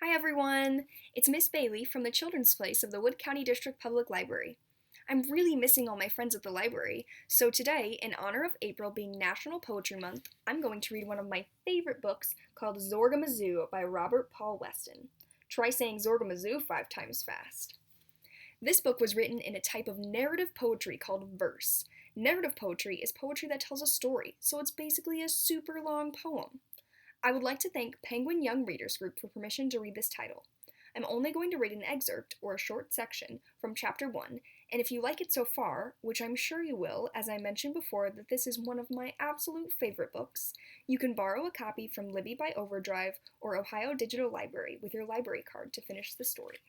Hi everyone! It's Miss Bailee from the Children's Place of the Wood County District Public Library. I'm really missing all my friends at the library, so today, in honor of April being National Poetry Month, I'm going to read one of my favorite books called Zorgamazoo by Robert Paul Weston. Try saying Zorgamazoo 5 times fast. This book was written in a type of narrative poetry called verse. Narrative poetry is poetry that tells a story, so it's basically a super long poem. I would like to thank Penguin Young Readers Group for permission to read this title. I'm only going to read an excerpt, or a short section, from Chapter 1, and if you like it so far, which I'm sure you will, as I mentioned before that this is one of my absolute favorite books, you can borrow a copy from Libby by Overdrive or Ohio Digital Library with your library card to finish the story.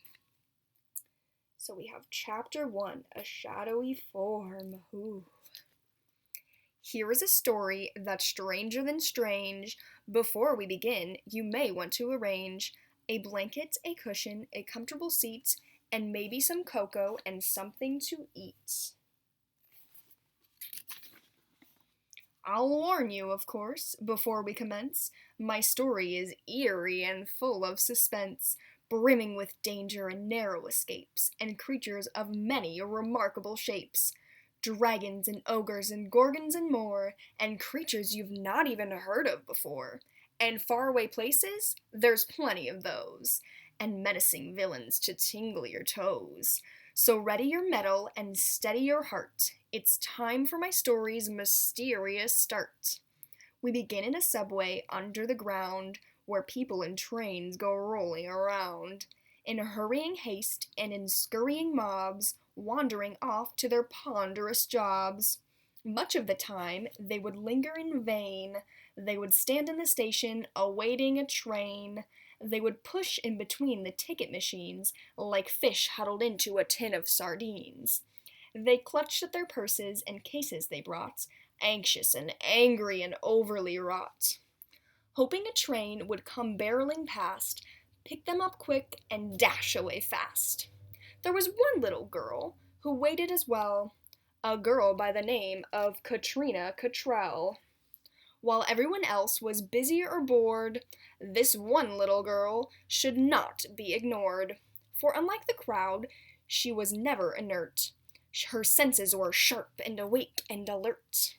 So we have Chapter 1, A Shadowy Form. Ooh. Here is a story that's stranger than strange. Before we begin, you may want to arrange a blanket, a cushion, a comfortable seat, and maybe some cocoa and something to eat. I'll warn you, of course, before we commence, my story is eerie and full of suspense, brimming with danger and narrow escapes, and creatures of many remarkable shapes. Dragons and ogres and gorgons and more, and creatures you've not even heard of before. And faraway places? There's plenty of those. And menacing villains to tingle your toes. So ready your mettle and steady your heart. It's time for my story's mysterious start. We begin in a subway under the ground, where people and trains go rolling around. In hurrying haste and in scurrying mobs, wandering off to their ponderous jobs. Much of the time, they would linger in vain. They would stand in the station, awaiting a train. They would push in between the ticket machines, like fish huddled into a tin of sardines. They clutched at their purses and cases they brought, anxious and angry and overly wrought. Hoping a train would come barreling past, pick them up quick, and dash away fast. There was one little girl who waited as well, a girl by the name of Katrina Cottrell. While everyone else was busy or bored, this one little girl should not be ignored, for unlike the crowd, she was never inert. Her senses were sharp and awake and alert.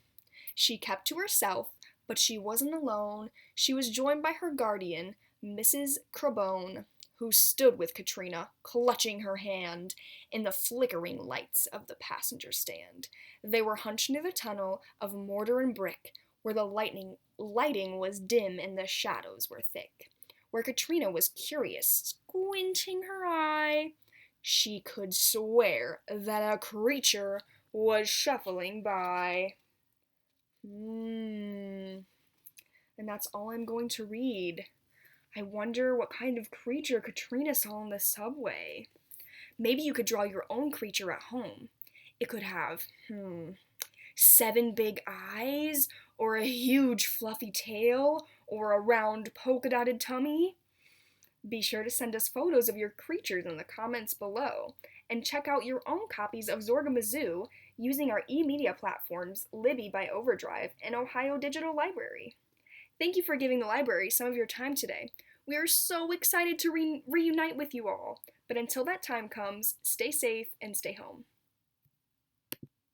She kept to herself, but she wasn't alone. She was joined by her guardian, Mrs. Crabone, who stood with Katrina, clutching her hand, in the flickering lights of the passenger stand. They were hunched near the tunnel of mortar and brick, where the lighting was dim and the shadows were thick. Where Katrina was curious, squinting her eye, she could swear that a creature was shuffling by. And that's all I'm going to read. I wonder what kind of creature Katrina saw in the subway. Maybe you could draw your own creature at home. It could have, 7 big eyes, or a huge fluffy tail, or a round polka-dotted tummy. Be sure to send us photos of your creatures in the comments below, and check out your own copies of Zorgamazoo using our e-media platforms Libby by Overdrive and Ohio Digital Library. Thank you for giving the library some of your time today. We are so excited to reunite with you all. But until that time comes, stay safe and stay home.